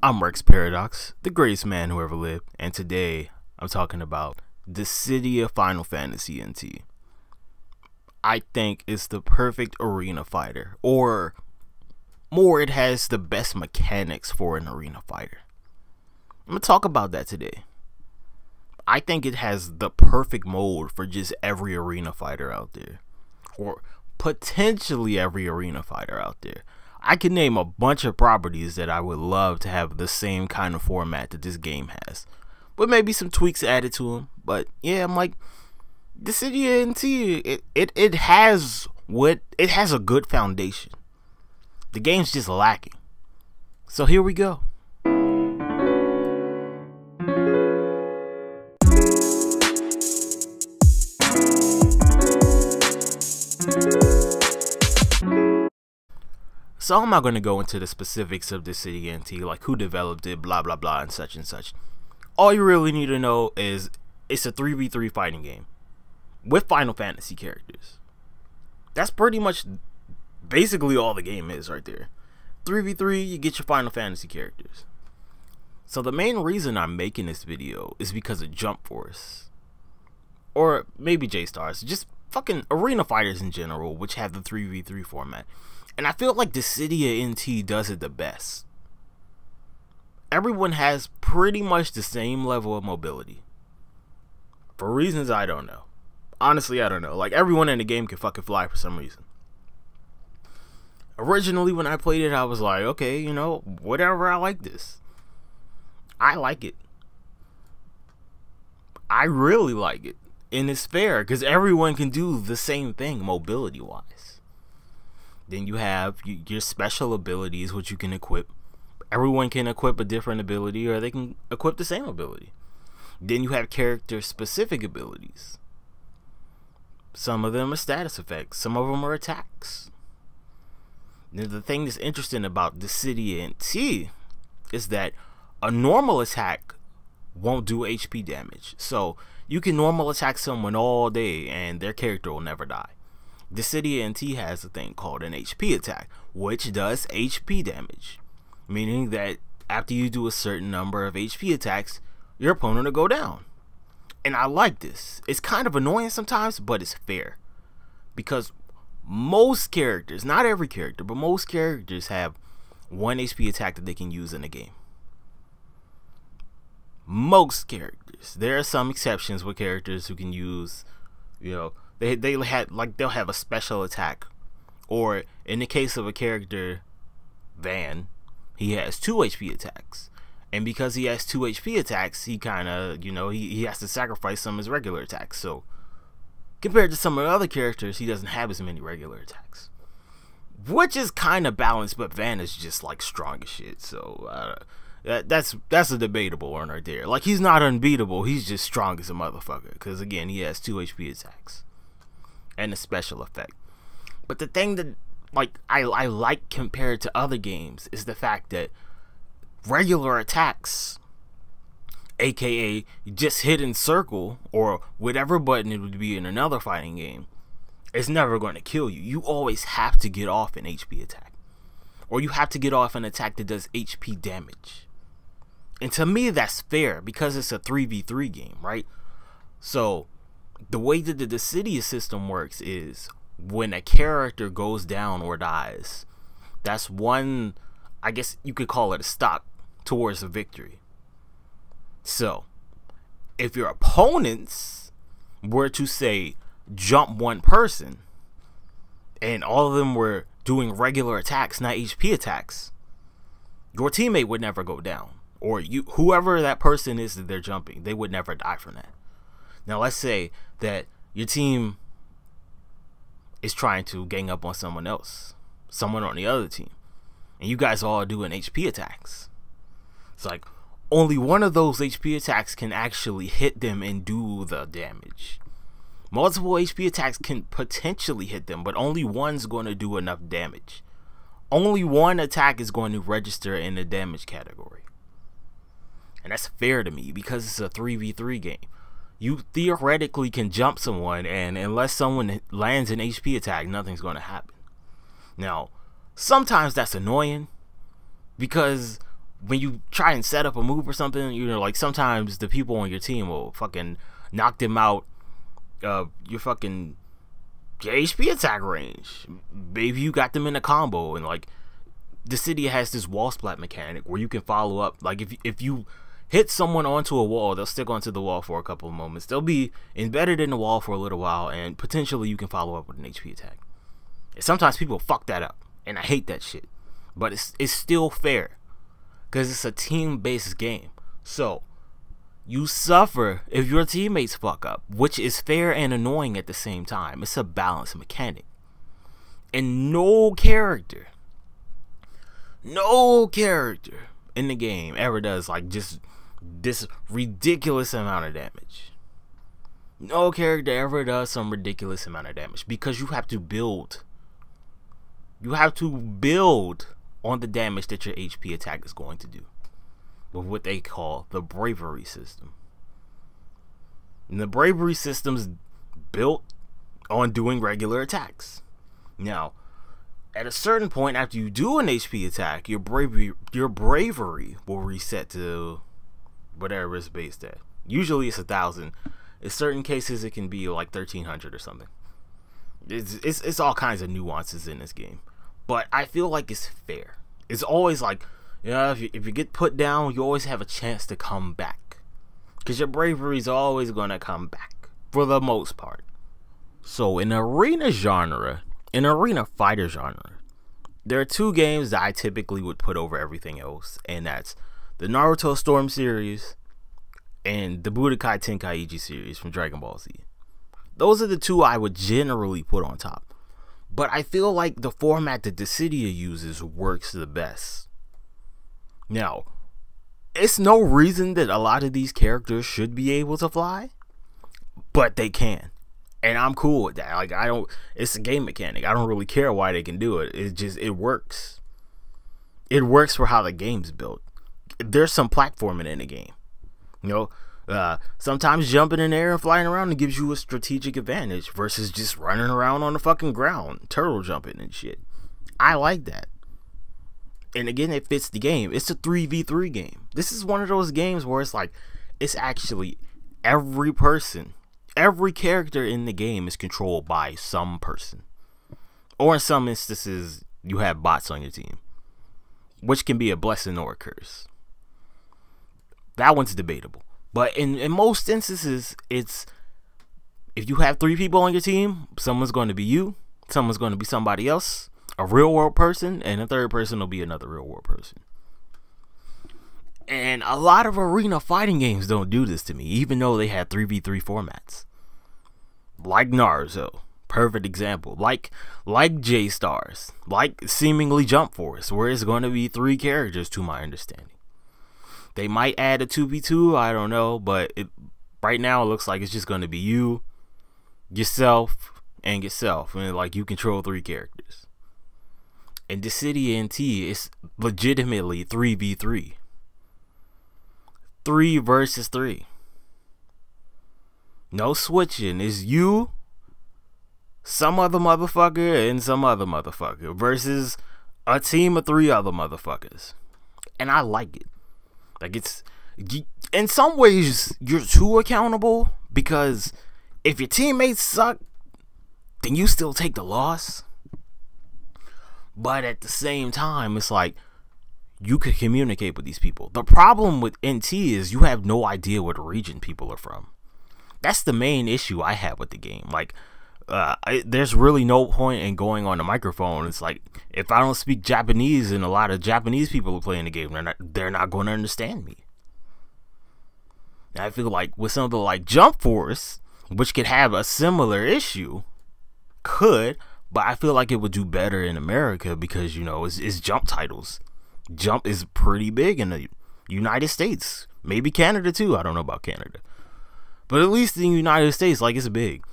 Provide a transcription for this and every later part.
I'm Rex Paradox, the greatest man who ever lived, and today I'm talking about the city of Final Fantasy NT. I think it's the perfect arena fighter, or more, it has the best mechanics for an arena fighter. I'm going to talk about that today. I think it has the perfect mode for just every arena fighter out there, or potentially every arena fighter out there. I can name a bunch of properties that I would love to have the same kind of format that this game has, but maybe some tweaks added to them. But yeah, I'm like, the city of NT, it has a good foundation. The game's just lacking. So here we go. So I'm not going to go into the specifics of the city NT, like who developed it, blah blah blah, and such and such. All you really need to know is it's a 3v3 fighting game with Final Fantasy characters. That's pretty much basically all the game is right there. 3v3, you get your Final Fantasy characters. So the main reason I'm making this video is because of Jump Force, or maybe J-Stars, just fucking arena fighters in general, which have the 3v3 format. And I feel like the city of NT does it the best. Everyone has pretty much the same level of mobility. For reasons I don't know. Honestly, I don't know. Like, everyone in the game can fucking fly for some reason. Originally, when I played it, I was like, okay, you know, whatever, I like this. I like it. I really like it. And it's fair, because everyone can do the same thing mobility-wise. Then you have your special abilities, which you can equip. Everyone can equip a different ability, or they can equip the same ability. Then you have character-specific abilities. Some of them are status effects. Some of them are attacks. Now, the thing that's interesting about the city NT is that a normal attack won't do HP damage. So you can normal attack someone all day, and their character will never die. The city NT has a thing called an HP attack, which does HP damage, meaning that after you do a certain number of HP attacks, your opponent will go down. And I like this. It's kind of annoying sometimes, but it's fair, because most characters, not every character, but most characters have one HP attack that they can use in a game. Most characters. There are some exceptions with characters who can use, you know, they'll have a special attack, or in the case of a character, Van, he has 2 HP attacks, and because he has 2 HP attacks, he kind of, you know, he has to sacrifice some of his regular attacks. So compared to some of the other characters, he doesn't have as many regular attacks, which is kind of balanced. But Van is just like strong as shit, so that's a debatable one right there. Like, he's not unbeatable, he's just strong as a motherfucker, because again, he has 2 HP attacks and a special effect. But the thing that I like compared to other games is the fact that regular attacks, aka just hitting circle or whatever button it would be in another fighting game, is never going to kill you. You always have to get off an HP attack, or you have to get off an attack that does HP damage. And to me, that's fair, because it's a 3v3 game, right? So the way that the Dissidia system works is when a character goes down or dies, that's one, I guess you could call it a stop towards a victory. So if your opponents were to, say, jump one person, and all of them were doing regular attacks, not HP attacks, your teammate would never go down, or whoever that person is that they're jumping, they would never die from that. Now let's say that your team is trying to gang up on someone else, someone on the other team, and you guys all doing HP attacks. It's like only one of those HP attacks can actually hit them and do the damage. Multiple HP attacks can potentially hit them, but only one's going to do enough damage. Only one attack is going to register in the damage category. And that's fair to me, because it's a 3v3 game. You theoretically can jump someone, and unless someone lands an HP attack, nothing's going to happen. Now, sometimes that's annoying, because when you try and set up a move or something, you know, like sometimes the people on your team will fucking knock them out your fucking your HP attack range. Maybe you got them in a combo, and like the city has this wall splat mechanic where you can follow up. Like if you hit someone onto a wall, they'll stick onto the wall for a couple of moments. They'll be embedded in the wall for a little while, and potentially you can follow up with an HP attack. And sometimes people fuck that up, and I hate that shit. But it's still fair, because it's a team-based game. So you suffer if your teammates fuck up, which is fair and annoying at the same time. It's a balanced mechanic. And no character in the game ever does like just this ridiculous amount of damage. No character ever does some ridiculous amount of damage, because you have to build. You have to build on the damage that your HP attack is going to do with what they call the bravery system. And the bravery system's built on doing regular attacks. Now, at a certain point after you do an HP attack, your bravery will reset to whatever it's based at. Usually it's 1,000. In certain cases it can be like 1,300 or something. It's all kinds of nuances in this game. But I feel like it's fair. It's always like, you know, if you get put down, you always have a chance to come back, because your bravery is always going to come back for the most part. So in arena fighter genre, there are two games that I typically would put over everything else, and that's the Naruto Storm series and the Budokai Tenkaichi series from Dragon Ball Z. Those are the two I would generally put on top. But I feel like the format that Dissidia uses works the best. Now, it's no reason that a lot of these characters should be able to fly, but they can. And I'm cool with that. Like, it's a game mechanic. I don't really care why they can do it. It works. It works for how the game's built. There's some platforming in the game. You know, sometimes jumping in the air and flying around, it gives you a strategic advantage versus just running around on the fucking ground, turtle jumping and shit. I like that. And again, it fits the game. It's a 3v3 game. This is one of those games where it's like, it's actually every character in the game is controlled by some person. Or in some instances, you have bots on your team, which can be a blessing or a curse. That one's debatable. But in most instances, it's, if you have 3 people on your team, someone's going to be you, someone's going to be somebody else, a real world person, and a third person will be another real world person. And a lot of arena fighting games don't do this to me, even though they have 3v3 formats. Like Naruto, perfect example. Like J-Stars, like seemingly Jump Force, where it's going to be 3 characters to my understanding. They might add a 2v2, I don't know, but right now it looks like it's just going to be you, yourself, and yourself, and like you control 3 characters. And DFFNT is legitimately 3v3. 3 versus 3. No switching. It's you, some other motherfucker, and some other motherfucker versus a team of 3 other motherfuckers. And I like it. Like, it's, in some ways you're too accountable, because if your teammates suck, then you still take the loss. But at the same time, it's like, you could communicate with these people. The problem with NT is you have no idea what region people are from. That's the main issue I have with the game. Like, there's really no point in going on the microphone. It's like, if I don't speak Japanese and a lot of Japanese people are playing the game, they're not going to understand me. And I feel like with something like Jump Force, which could have a similar issue, but I feel like it would do better in America, because, you know, it's Jump titles. Jump is pretty big in the United States, maybe Canada too. I don't know about Canada, but at least in the United States, like, it's big.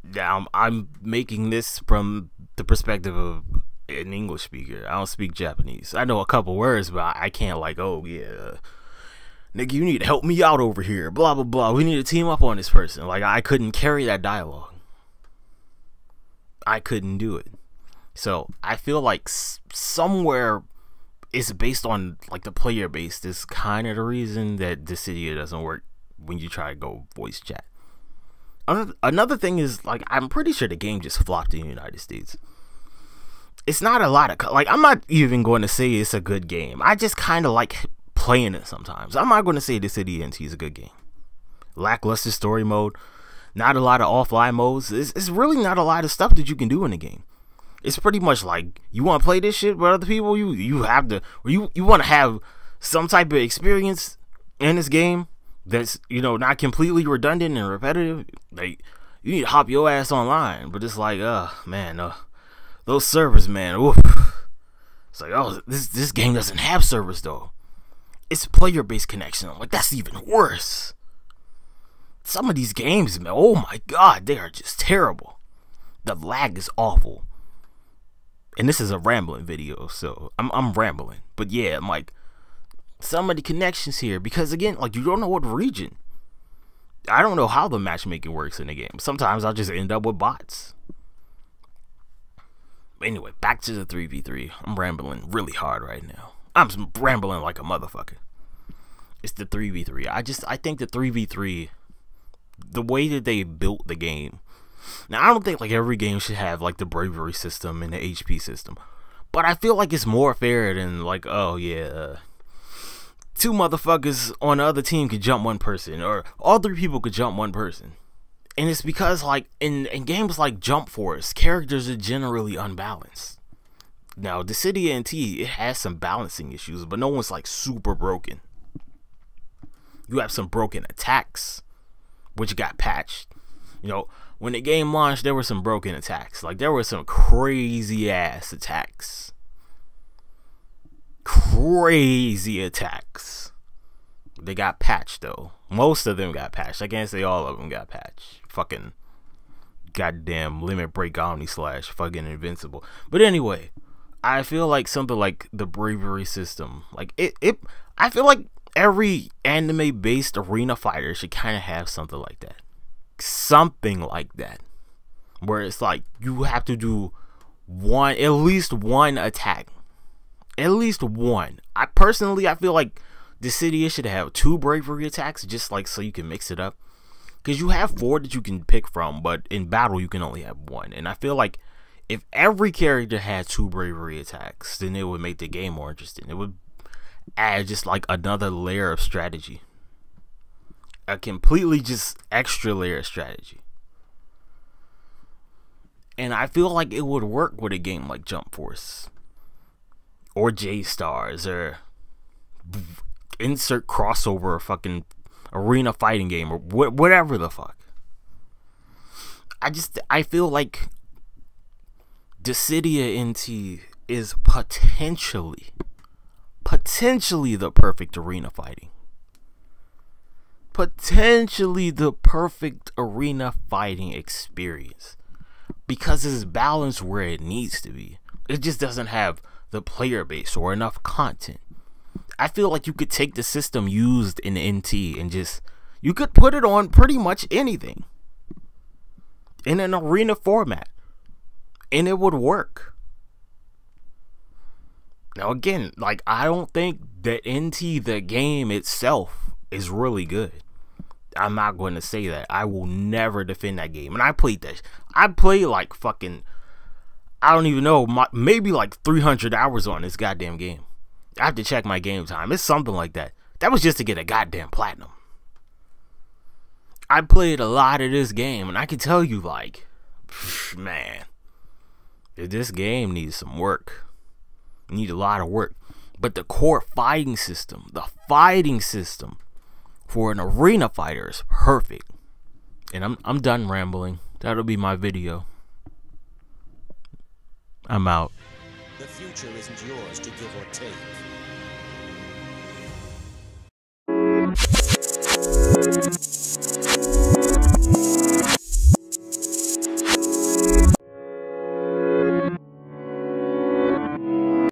Now, I'm making this from the perspective of an English speaker. I don't speak Japanese. I know a couple words, but I can't, like, oh yeah, nigga, you need to help me out over here, blah blah blah, we need to team up on this person. Like, I couldn't carry that dialogue. I couldn't do it. So I feel like somewhere it's based on like the player base. That's kind of the reason that Dissidia doesn't work when you try to go voice chat. Another thing is, like, I'm pretty sure the game just flopped in the United States. It's not a lot of, like, I'm not even going to say it's a good game. I just kind of like playing it sometimes. I'm not going to say DFFNT is a good game. Lackluster story mode, not a lot of offline modes. It's really not a lot of stuff that you can do in the game. It's pretty much like, you want to play this shit with other people, you have to, or you want to have some type of experience in this game that's, you know, not completely redundant and repetitive. Like, you need to hop your ass online. But it's like, man, those servers, man, oof. It's like, oh, this game doesn't have servers though. It's player-based connection. Like, that's even worse. Some of these games, man, oh my god, they are just terrible. The lag is awful. And this is a rambling video, so I'm rambling. But yeah, I'm like, some of the connections here, because again, like, you don't know what region. I don't know how the matchmaking works in the game. Sometimes I'll just end up with bots. Anyway, back to the 3v3. I'm rambling really hard right now. I'm rambling like a motherfucker. It's the 3v3. I think the 3v3, the way that they built the game. Now, I don't think like every game should have like the bravery system and the HP system, but I feel like it's more fair than like, oh yeah, two motherfuckers on the other team could jump one person, or all three people could jump one person. And it's because like in games like Jump Force, characters are generally unbalanced. Now, DFFNT, it has some balancing issues, but no one's like super broken. You have some broken attacks, which got patched. You know, when the game launched, there were some broken attacks. Like, there were some crazy ass attacks. Crazy attacks. They got patched though. Most of them got patched. I can't say all of them got patched. Fucking goddamn Limit Break Omni Slash fucking Invincible. But anyway, I feel like something like the bravery system, like I feel like every anime based arena fighter should kind of have something like that. Something like that, where it's like you have to do at least one attack. At least one. I feel like the city should have 2 bravery attacks, just like so you can mix it up. Because you have 4 that you can pick from, but in battle you can only have 1. And I feel like if every character had 2 bravery attacks, then it would make the game more interesting. It would add just like another layer of strategy. A completely just extra layer of strategy. And I feel like it would work with a game like Jump Force. Or J-Stars, or insert crossover fucking arena fighting game, or whatever the fuck. I feel like DFFNT is potentially the perfect arena fighting. Potentially the perfect arena fighting experience. Because it's balanced where it needs to be. It just doesn't have the player base or enough content. I feel like you could take the system used in NT and just, you could put it on pretty much anything in an arena format and it would work. Now again, like, I don't think that NT, the game itself, is really good. I'm not going to say that. I will never defend that game. And I played that. I played like fucking, I don't even know, maybe like 300 hours on this goddamn game. I have to check my game time. It's something like that. That was just to get a goddamn platinum. I played a lot of this game, and I can tell you, like, man, this game needs some work. It needs a lot of work. But the core fighting system, for an arena fighter is perfect. And I'm done rambling. That'll be my video. I'm out. The future isn't yours to give or take.